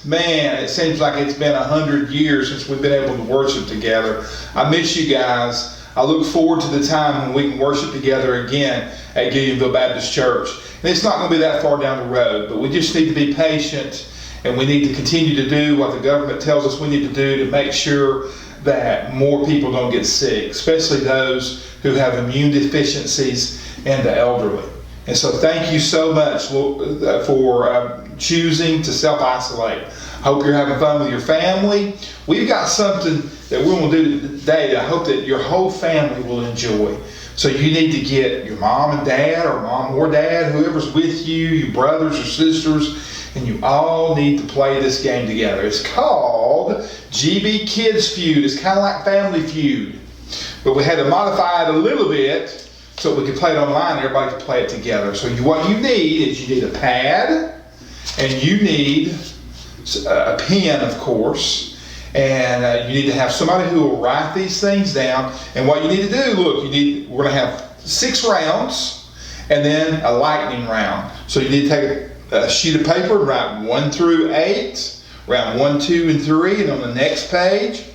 Man, it seems like it's been 100 years since we've been able to worship together. I miss you guys. I look forward to the time when we can worship together again at Gilliamville Baptist Church. And it's not going to be that far down the road, but we just need to be patient, and we need to continue to do what the government tells us we need to do to make sure that more people don't get sick, especially those who have immune deficiencies and the elderly. And so thank you so much for choosing to self-isolate. I hope you're having fun with your family. We've got something that we're going to do today that I hope that your whole family will enjoy. So you need to get your mom and dad, or mom or dad, whoever's with you, your brothers or sisters, and you all need to play this game together. It's called GBKids Feud. It's kind of like Family Feud, but we had to modify it a little bit so we could play it online and everybody could play it together. So what you need is you need a pad, and you need a pen, of course, and you need to have somebody who will write these things down. And what you need to do, look, we're going to have 6 rounds and then a lightning round. So you need to take a sheet of paper and write 1 through 8, round 1, 2, and 3, and on the next page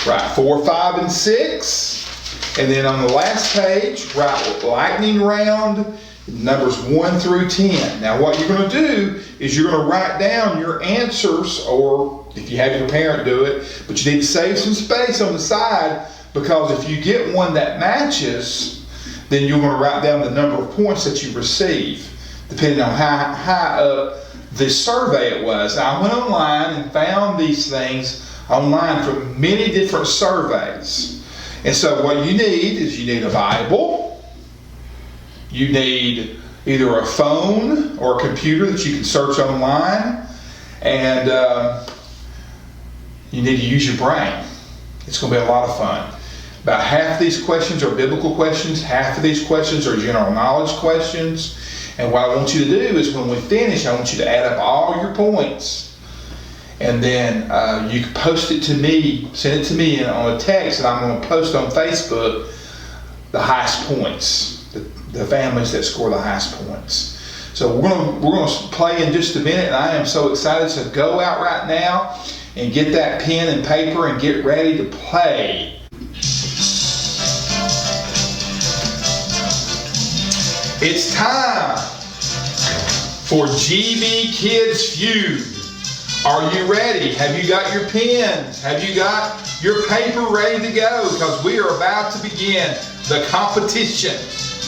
write 4, 5, and 6. And then on the last page, write lightning round, numbers 1 through 10. Now what you're going to do is you're going to write down your answers, or if you have your parent do it, but you need to save some space on the side, because if you get one that matches, then you're going to write down the number of points that you receive, depending on how high up the survey it was. Now I went online and found these things online from many different surveys. And so what you need is you need a Bible, you need either a phone or a computer that you can search online, and you need to use your brain. It's going to be a lot of fun. About half of these questions are biblical questions, half of these questions are general knowledge questions, and what I want you to do is when we finish, I want you to add up all your points. And then you can post it to me, send it to me on a text, and I'm going to post on Facebook the highest points, the families that score the highest points. So we're going to play in just a minute, and I am so excited. So go out right now and get that pen and paper and get ready to play. It's time for GBKids Feud. Are you ready? Have you got your pens? Have you got your paper ready to go? Because we are about to begin the competition.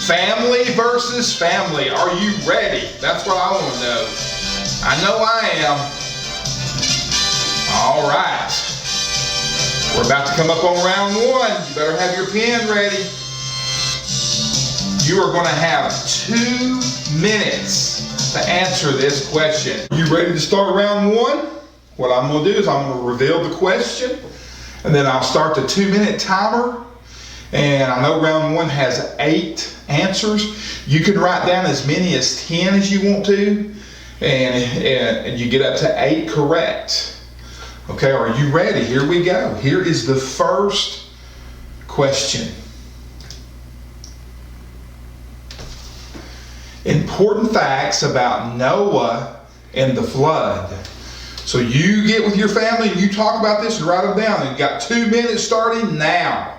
Family versus family. Are you ready? That's what I want to know. I know I am. All right. We're about to come up on round 1. You better have your pen ready. You are going to have 2 minutes to answer this question. You ready to start round 1? What I'm going to do is I'm going to reveal the question, and then I'll start the 2-minute timer. And I know round 1 has 8 answers. You can write down as many as 10 as you want to, and you get up to 8 correct. Okay, are you ready? Here we go. Here is the first question. Important facts about Noah and the flood. So you get with your family and you talk about this and write them down. And you got 2 minutes starting now.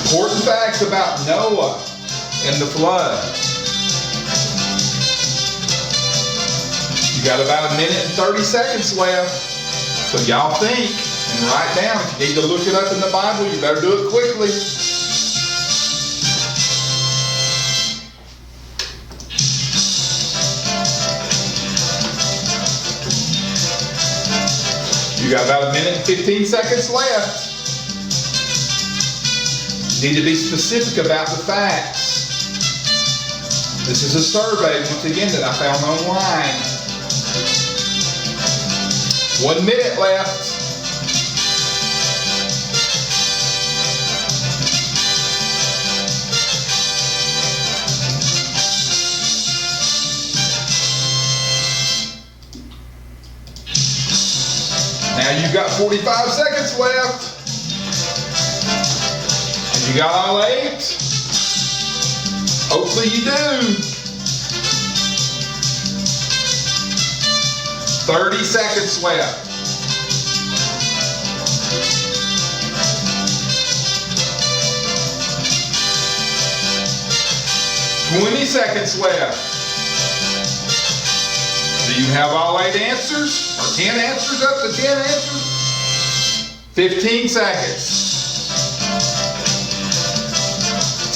Important facts about Noah and the flood. You got about 1 minute and 30 seconds left. So y'all think and write down. If you need to look it up in the Bible, you better do it quickly. You got about 1 minute and 15 seconds left. Need to be specific about the facts. This is a survey, once again, that I found online. 1 minute left. 45 seconds left. Have you got all 8? Hopefully you do. 30 seconds left. 20 seconds left. Do you have all 8 answers? Or 10 answers? Up to 10 answers? 15 seconds.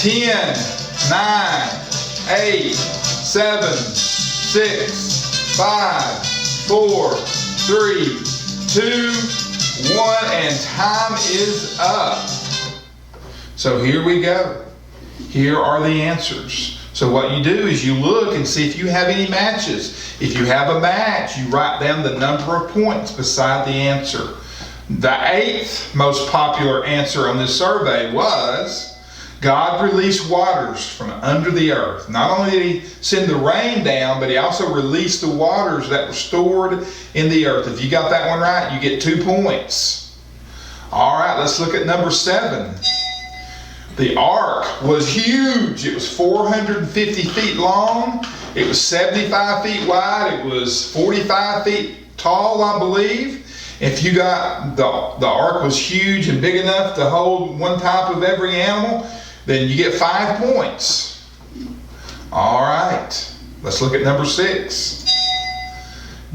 10, 9, 8, 7, 6, 5, 4, 3, 2, 1, and time is up. So here we go. Here are the answers. So what you do is you look and see if you have any matches. If you have a match, you write down the number of points beside the answer. The 8th most popular answer on this survey was, God released waters from under the earth. Not only did he send the rain down, but he also released the waters that were stored in the earth. If you got that one right, you get 2 points. All right, let's look at number 7. The ark was huge. It was 450 feet long. It was 75 feet wide. It was 45 feet tall, I believe. If you got the ark was huge and big enough to hold one type of every animal, then you get 5 points. All right, let's look at number 6.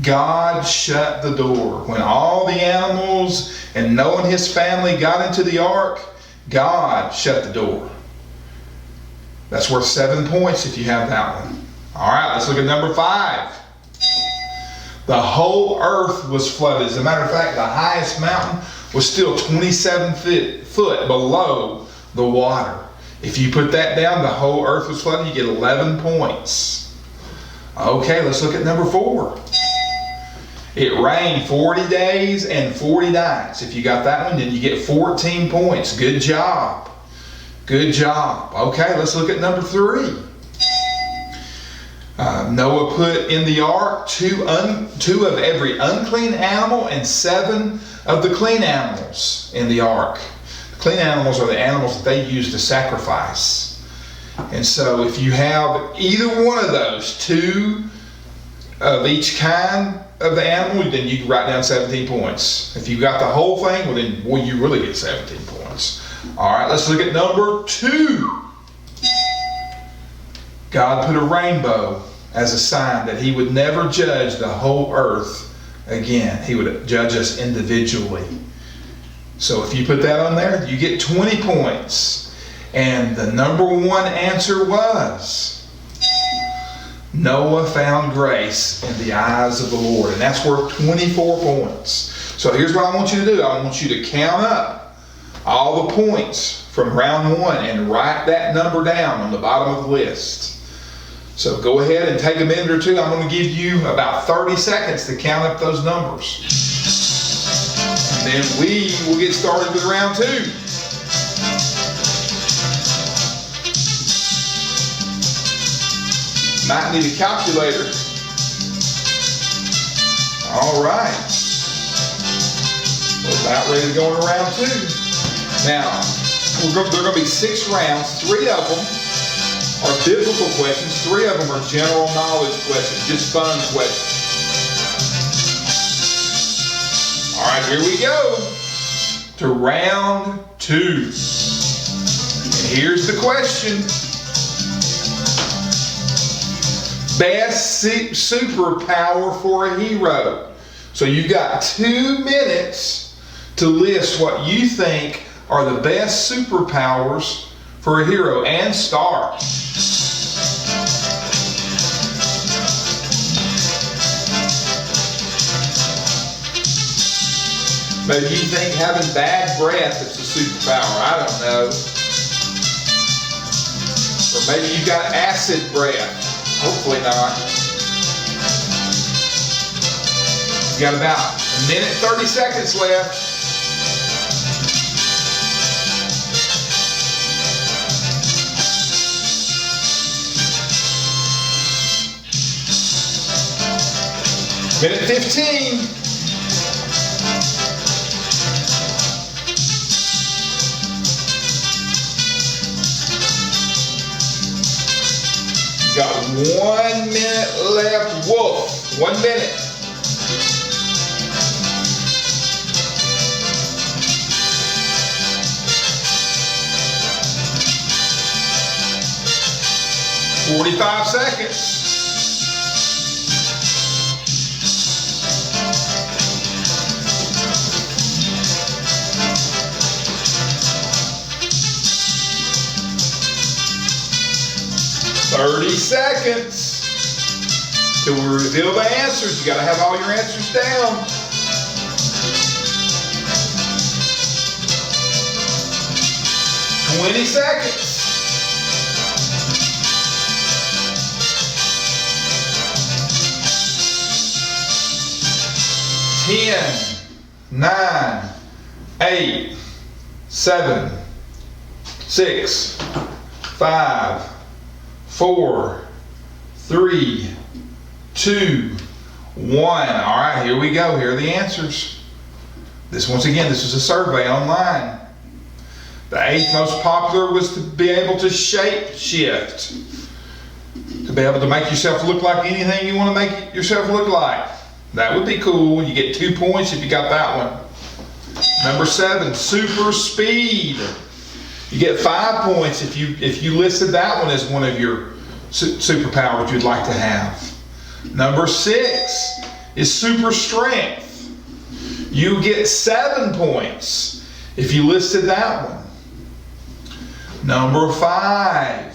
God shut the door. When all the animals and Noah and his family got into the ark, God shut the door. That's worth 7 points if you have that one. All right, let's look at number 5. The whole earth was flooded. As a matter of fact, the highest mountain was still 27 foot below the water. If you put that down, the whole earth was flooded, you get 11 points. Okay, let's look at number 4. It rained 40 days and 40 nights. If you got that one, then you get 14 points. Good job. Good job. Okay, let's look at number 3. Noah put in the ark 2 of every unclean animal and 7 of the clean animals in the ark. The clean animals are the animals that they use to sacrifice. And so if you have either one of those, 2 of each kind of the animal, then you can write down 17 points. If you got the whole thing, well then, boy, you really get 17 points. All right, let's look at number 2. God put a rainbow as a sign that he would never judge the whole earth again. He would judge us individually. So if you put that on there, you get 20 points. And the number 1 answer was, Noah found grace in the eyes of the Lord. And that's worth 24 points. So here's what I want you to do. I want you to count up all the points from round 1 and write that number down on the bottom of the list. So go ahead and take a minute or two. I'm going to give you about 30 seconds to count up those numbers. And then we will get started with round 2. Might need a calculator. All right. We're about ready to go into round 2. Now, there are going to be 6 rounds. 3 of them are biblical questions. 3 of them are general knowledge questions, just fun questions. All right, here we go to round 2. And here's the question. Best superpower for a hero. So you've got 2 minutes to list what you think are the best superpowers for a hero, and start. Maybe you think having bad breath is a superpower. I don't know. Or maybe you got acid breath. Hopefully not. You got about 1 minute 30 seconds left. Minute 15. 1 minute left. Wolf, 1 minute. "45 seconds. "30 seconds. Till we reveal the answers. You gotta have all your answers down. "20 seconds. 10, 9, 8, 7, 6, 5, 4, 3, 2, 1. All right, here we go. Here are the answers. This, once again, this is a survey online. The 8th most popular was to be able to shape shift. To be able to make yourself look like anything you want to make yourself look like. That would be cool. You get 2 points if you got that one. Number 7, super speed. You get 5 points if you listed that one as one of your superpowers you'd like to have. Number 6 is super strength. You get 7 points if you listed that one. Number 5,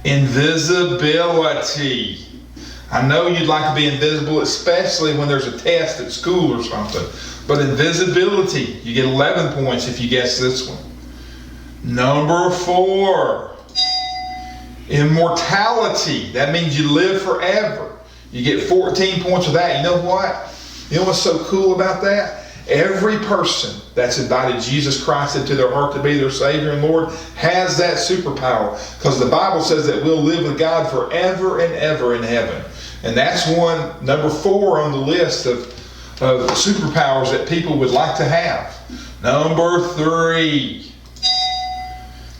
invisibility. I know you'd like to be invisible, especially when there's a test at school or something. But invisibility, you get 11 points if you guess this one. Number 4, immortality. That means you live forever. You get 14 points for that. You know what? You know what's so cool about that? Every person that's invited Jesus Christ into their heart to be their Savior and Lord has that superpower. Because the Bible says that we'll live with God forever and ever in heaven. And that's number 4 on the list of superpowers that people would like to have. Number 3,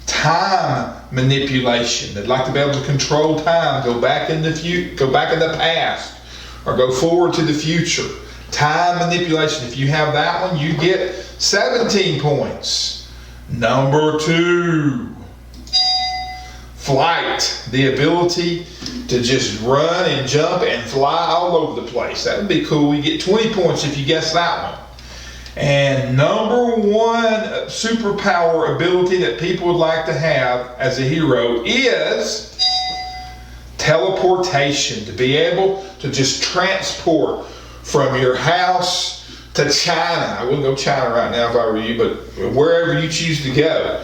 time manipulation. They'd like to be able to control time, go back in the past, or go forward to the future. Time manipulation. If you have that one, you get 17 points. Number 2, flight. The ability to just run and jump and fly all over the place. That would be cool. You get 20 points if you guess that one. And number 1 superpower ability that people would like to have as a hero is teleportation. To be able to just transport from your house to China. I wouldn't go China right now if I were you, but wherever you choose to go.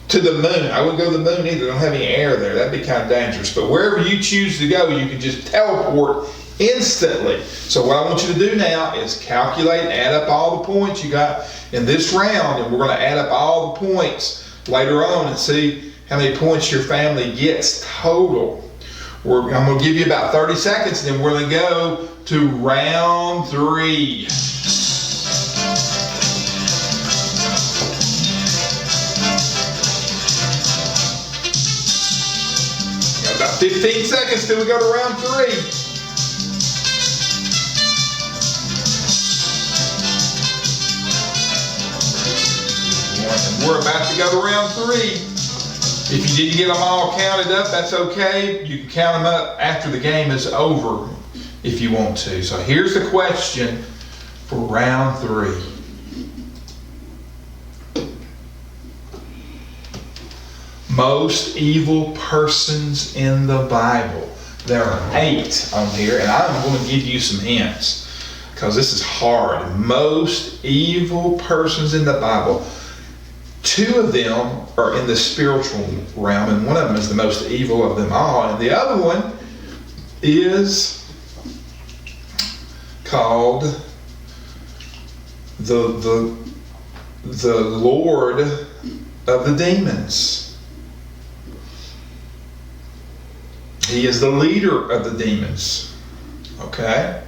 To the moon. I wouldn't go to the moon either. They don't have any air there. That'd be kind of dangerous. But wherever you choose to go, you can just teleport instantly. So what I want you to do now is calculate and add up all the points you got in this round, and we're going to add up all the points later on and see how many points your family gets total. I'm going to give you about 30 seconds, and then we're going to go to round 3. Got about 15 seconds till we go to round 3. We're about to go to round 3. If you didn't get them all counted up, that's okay. You can count them up after the game is over if you want to. So here's the question for round 3. Most evil persons in the Bible. There are 8 on here, and I'm going to give you some hints because this is hard. Most evil persons in the Bible. 2 of them are in the spiritual realm, and one of them is the most evil of them all, and the other one is called the Lord of the demons. He is the leader of the demons. Okay?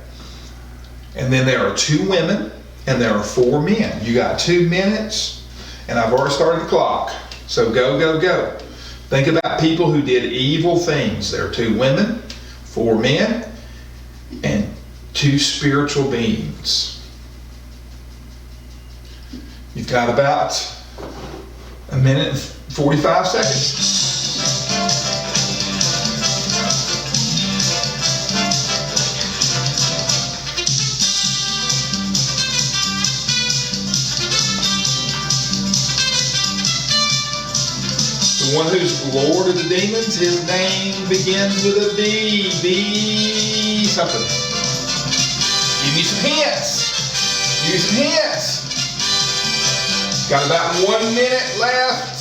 And then there are 2 women and there are 4 men. You got 2 minutes. And I've already started the clock. So go, go, go. Think about people who did evil things. There are 2 women, 4 men, and 2 spiritual beings. You've got about a minute and 45 seconds. The one who's Lord of the demons, his name begins with a B. B something. Give me some hints. Give me some hints. Got about 1 minute left.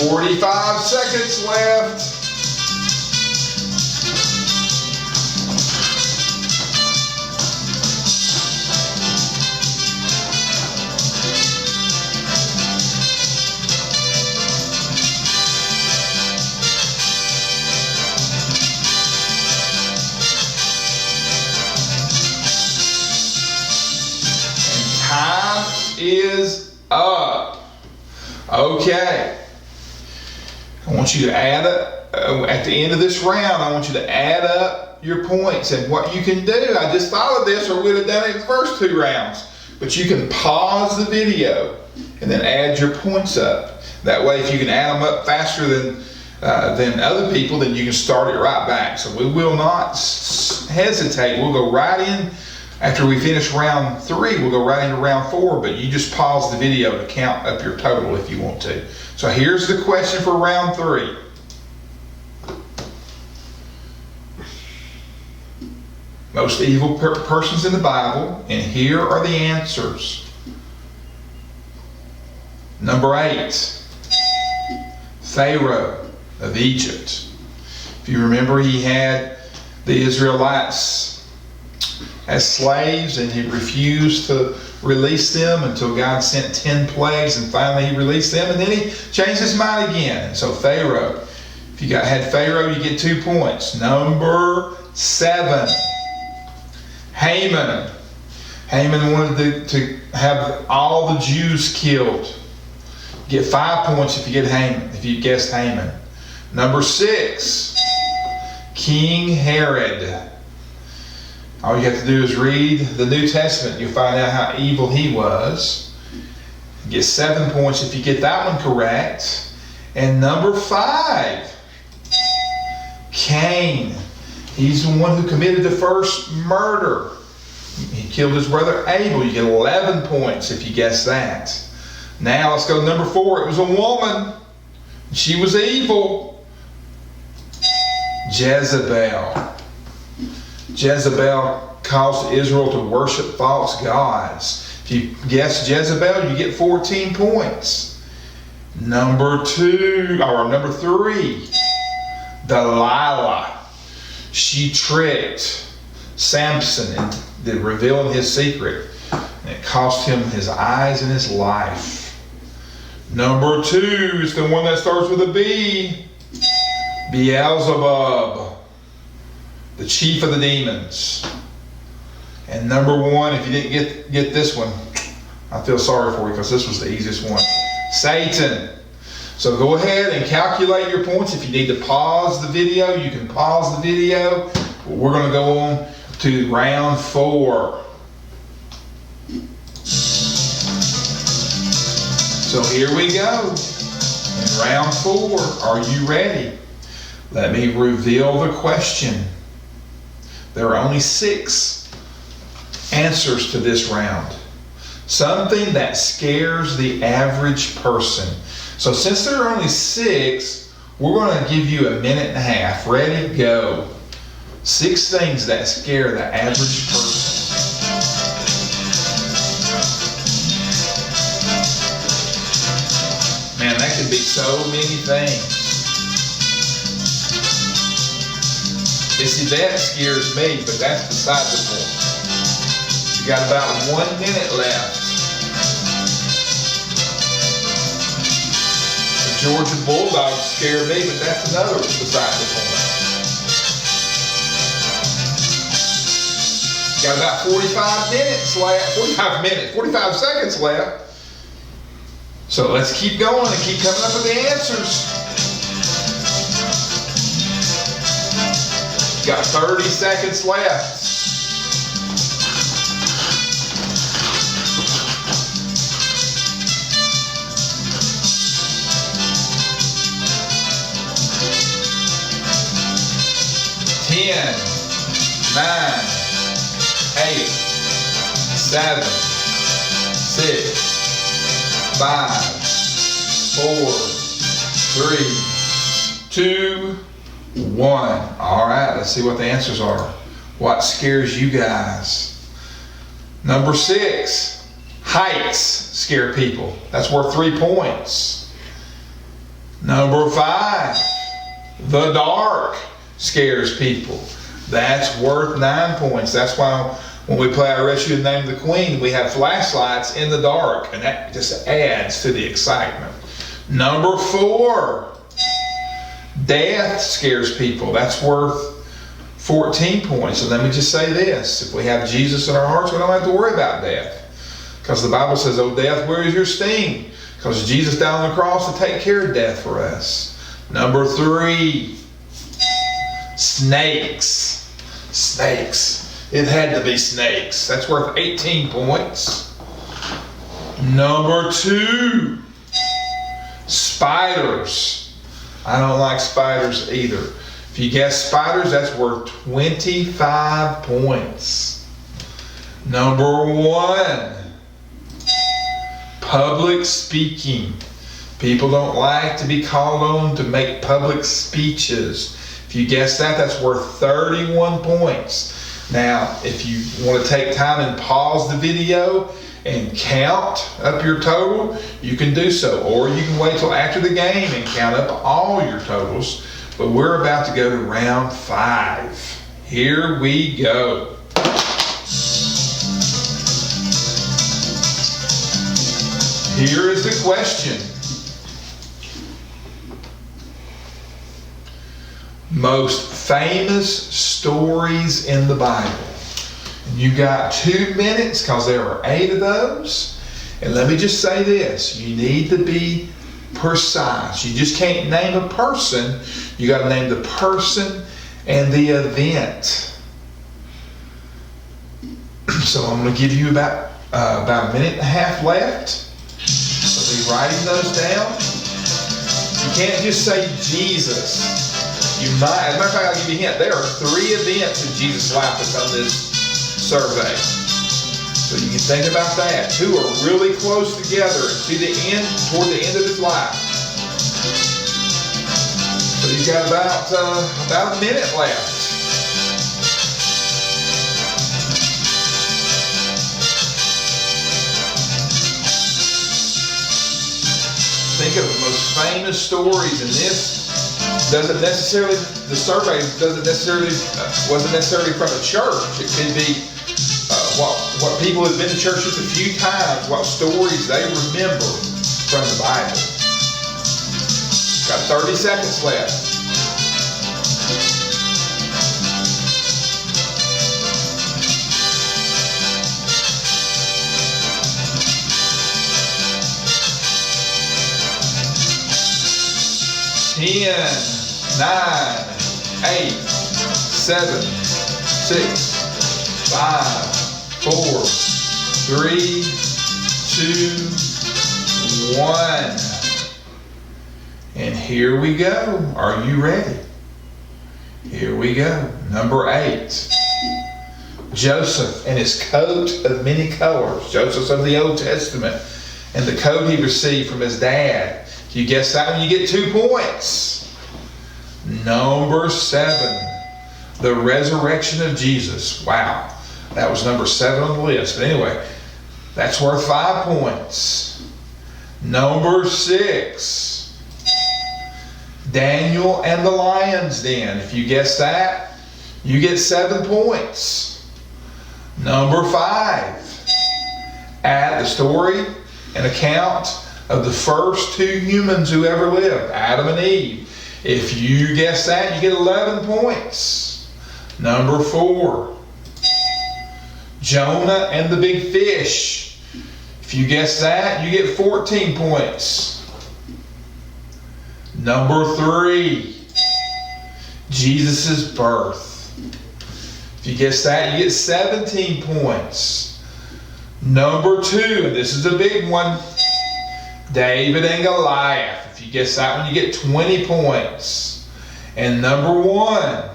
"45 seconds left." Time is up. Okay. I want you to add up, at the end of this round, I want you to add up your points and what you can do. I just thought of this, or we'd have done it in the first 2 rounds. But you can pause the video and then add your points up. That way, if you can add them up faster than other people, then you can start it right back. So we will not hesitate. We'll go right in. After we finish round 3, we'll go right into round 4, but you just pause the video to count up your total if you want to. So here's the question for round 3. Most evil persons in the Bible, and here are the answers. Number 8, Pharaoh of Egypt. If you remember, he had the Israelites as slaves, and he refused to release them until God sent 10 plagues, and finally he released them, and then he changed his mind again. And so Pharaoh, if you had Pharaoh, you get 2 points. Number 7, Haman. Haman wanted to have all the Jews killed. You get 5 points if you get Haman, if you guessed Haman. Number 6, King Herod. All you have to do is read the New Testament. You'll find out how evil he was. You get 7 points if you get that one correct. And number 5, Cain. He's the one who committed the first murder. He killed his brother Abel. You get 11 points if you guess that. Now let's go to number 4. It was a woman. She was evil. Jezebel. Jezebel caused Israel to worship false gods. If you guess Jezebel, you get 14 points. Number 3, Delilah. She tricked Samson into revealing his secret, and it cost him his eyes and his life. Number 2 is the one that starts with a B. Beelzebub, the chief of the demons. And number 1, if you didn't get this one, I feel sorry for you because this was the easiest one. Satan. So go ahead and calculate your points. If you need to pause the video, you can pause the video. We're going to go on to round 4. So here we go. In round 4, are you ready? Let me reveal the question. There are only 6 answers to this round. Something that scares the average person. So since there are only 6, we're going to give you a minute and a half. Ready? Go. 6 things that scare the average person. Man, that could be so many things. You see, that scares me, but that's beside the point. You got about 1 minute left. The Georgia Bulldogs scare me, but that's another beside the point. Got about 45 minutes left, 45 seconds left. So let's keep going and keep coming up with the answers. Got 30 seconds left. Ten, 9, 8, 7, 6, 5, 4, 3, 2, 1. All right, let's see what the answers are. What scares you guys? Number 6, heights scare people. That's worth 3 points. Number 5, the dark scares people. That's worth 9 points. That's why when we play I Rescue the Name of the Queen, we have flashlights in the dark, and that just adds to the excitement. Number 4, death scares people. That's worth 14 points. And let me just say this. If we have Jesus in our hearts, we don't have to worry about death. Because the Bible says, "Oh, death, where is your sting?" Because Jesus died on the cross to take care of death for us. Number 3, snakes. Snakes. It had to be snakes. That's worth 18 points. Number 2, spiders. I don't like spiders either. If you guess spiders, that's worth 25 points. Number 1, public speaking. People don't like to be called on to make public speeches. If you guess that, that's worth 31 points. Now, if you want to take time and pause the video and count up your total, you can do so. Or you can wait till after the game and count up all your totals. But we're about to go to round 5. Here we go. Here is the question. Most famous stories in the Bible. You got 2 minutes because there are 8 of those. And let me just say this. You need to be precise. You just can't name a person. You got to name the person and the event. So I'm going to give you about a minute and a half left. So be writing those down. You can't just say Jesus. You might, as a matter of fact, I'll give you a hint. There are 3 events in Jesus' life that's on this survey. So you can think about that. 2 are really close together to the end, toward the end of his life. So you've got about a minute left. Think of the most famous stories in this. Doesn't necessarily, the survey wasn't necessarily from a church. It could be what people have been to church just a few times, what stories they remember from the Bible. Got 30 seconds left. Ten, 9, 8, 7, 6, 5, 4, 3, 2, 1. And here we go. Are you ready? Here we go. Number 8. Joseph and his coat of many colors. Joseph's of the Old Testament. And the coat he received from his dad. If you guess that one, you get 2 points. Number 7, the resurrection of Jesus. Wow, that was number 7 on the list. But anyway, that's worth 5 points. Number 6, Daniel and the lion's den. If you guess that, you get 7 points. Number 5, add the story and account of the first 2 humans who ever lived, Adam and Eve. If you guess that, you get 11 points. Number 4, Jonah and the big fish. If you guess that, you get 14 points. Number 3, Jesus' birth. If you guess that, you get 17 points. Number 2, and this is a big one, David and Goliath. If you guess that one, you get 20 points. And number 1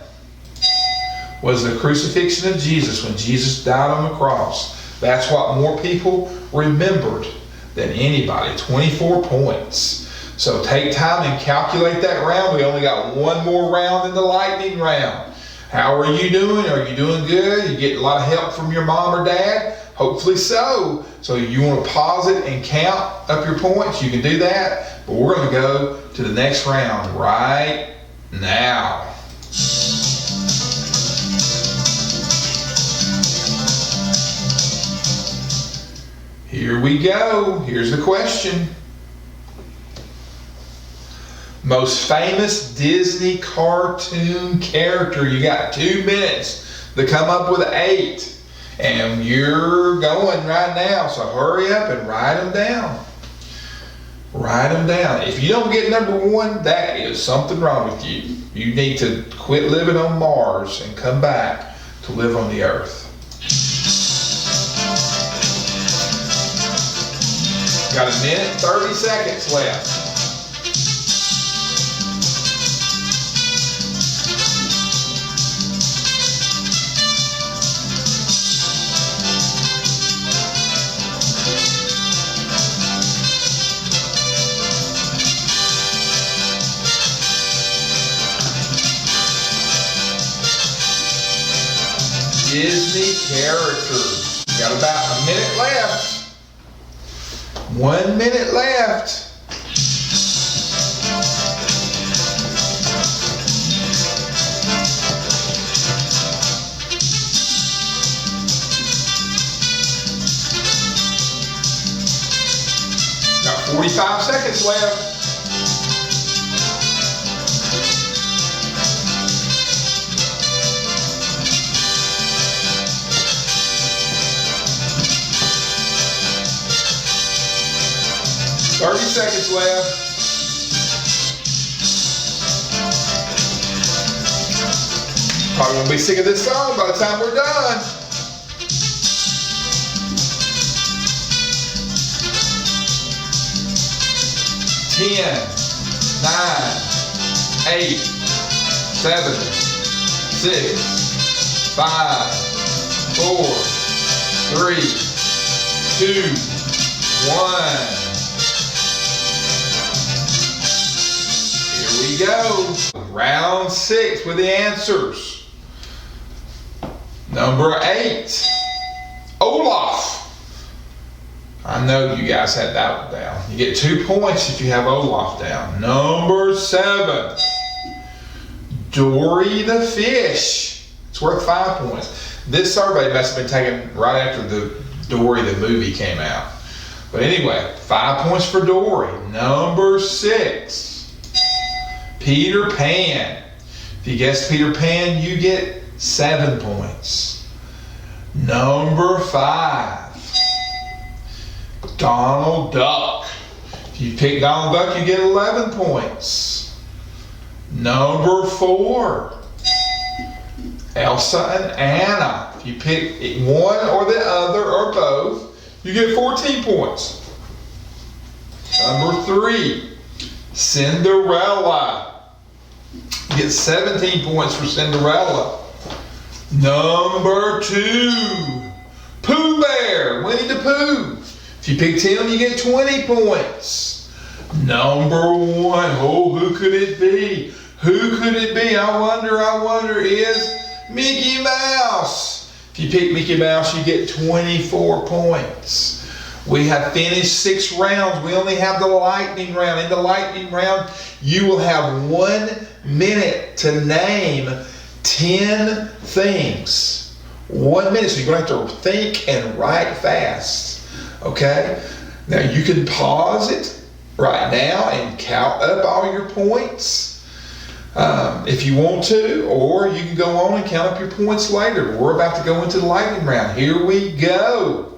was the crucifixion of Jesus, when Jesus died on the cross. That's what more people remembered than anybody, 24 points. So take time and calculate that round. We only got one more round in the lightning round. How are you doing? Are you doing good? You get a lot of help from your mom or dad? Hopefully so. So you want to pause it and count up your points, you can do that. But we're going to go to the next round right now. Here we go. Here's the question. Most famous Disney cartoon character. You got 2 minutes to come up with 8. And you're going right now, so hurry up and write them down. Write them down. If you don't get number 1, that is something wrong with you. You need to quit living on Mars and come back to live on the earth. Got 1 minute, 30 seconds left. Disney characters. Got about 1 minute left. 1 minute left. Got 45 seconds left. Thirty seconds left. Probably won't be singing this song by the time we're done. 10, 9, 8, 7, 6, 5, 4, 3, 2, 1. Here we go. Round 6 with the answers. Number 8, Olaf. I know you guys had that one down. You get 2 points if you have Olaf down. Number 7, Dory the fish. It's worth 5 points. This survey must have been taken right after the Dory the movie came out. But anyway, 5 points for Dory. Number 6, Peter Pan. If you guess Peter Pan, you get 7 points. Number 5, Donald Duck. If you pick Donald Duck, you get 11 points. Number 4, Elsa and Anna. If you pick one or the other or both, you get 14 points. Number 3, Cinderella. You get 17 points for Cinderella. Number 2, Pooh Bear, Winnie the Pooh. If you picked him, you get 20 points. Number 1, oh, who could it be? Who could it be? I wonder, is Mickey Mouse. If you pick Mickey Mouse, you get 24 points. We have finished 6 rounds. We only have the lightning round. In the lightning round, you will have 1 minute to name 10 things. 1 minute, so you're going to have to think and write fast. Okay? Now you can pause it right now and count up all your points. if you want to, or you can go on and count up your points later. We're about to go into the lightning round. Here we go.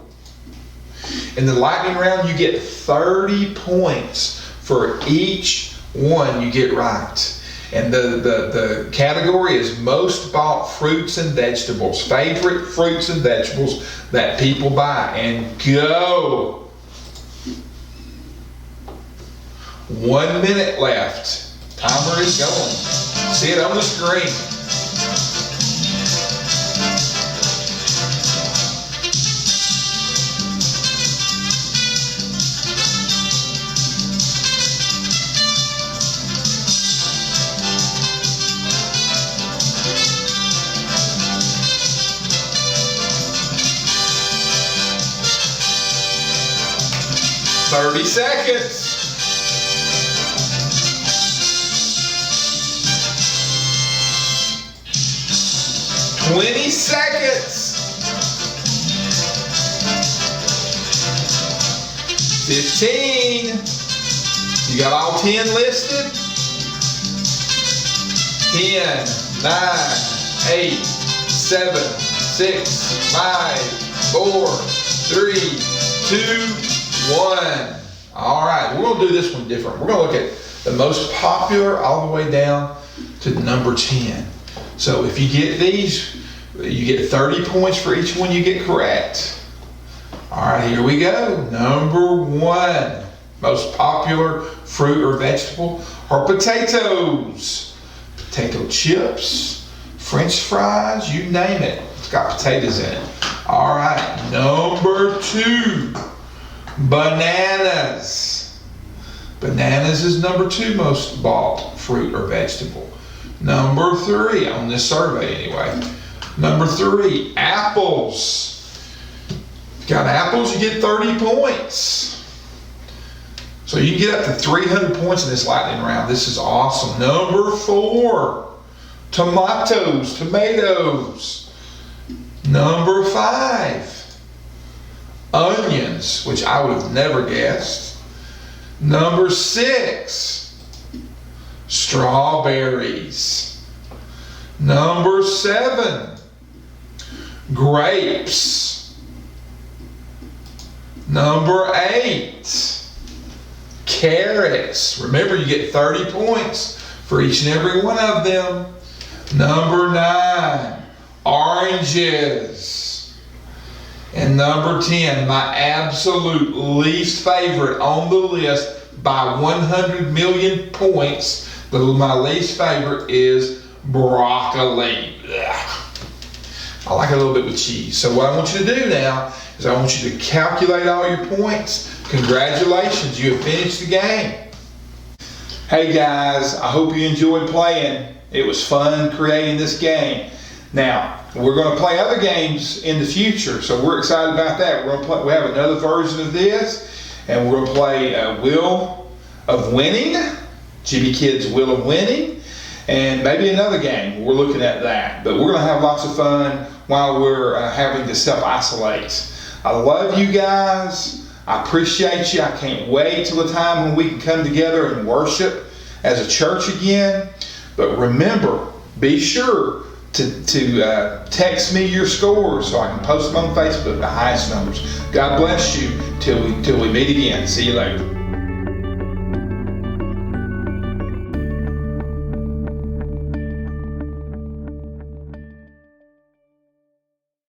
In the lightning round, you get 30 points for each one you get right. And the category is most bought fruits and vegetables. Favorite fruits and vegetables that people buy. And go. 1 minute left. Timer is going. See it on the screen. "30 seconds. 20 seconds. 15. You got all 10 listed? 10, 9, 8, 7, 6, 5, 4, 3, 2, 1. All right, we're going to do this one different. We're going to look at the most popular all the way down to number 10. So if you get these, you get 30 points for each one you get correct. All right, here we go. Number 1, most popular fruit or vegetable are potatoes. Potato chips, French fries, you name it. It's got potatoes in it. All right, number 2, bananas. Bananas is number 2 most bought fruit or vegetable. Number 3, on this survey anyway. Number 3, apples. If you got apples, you get 30 points. So you can get up to 300 points in this lightning round. This is awesome. Number 4, tomatoes. Number 5, onions, which I would have never guessed. Number 6, strawberries. Number 7, grapes. Number 8, carrots. Remember, you get 30 points for each and every one of them. Number 9, oranges. And number 10, my absolute least favorite on the list by 100 million points. My least favorite is broccoli. Ugh. I like it a little bit with cheese. So what I want you to do now is I want you to calculate all your points. Congratulations, you have finished the game. Hey guys, I hope you enjoyed playing. It was fun creating this game. Now, we're going to play other games in the future, so we're excited about that. We have another version of this, and we're going to play Wheel of Winning. GBKids Wheel of Winning, and maybe another game. We're looking at that, but we're going to have lots of fun while we're having to self-isolate. I love you guys. I appreciate you. I can't wait till the time when we can come together and worship as a church again. But remember, be sure to text me your scores so I can post them on Facebook, the highest numbers. God bless you till we meet again. See you later.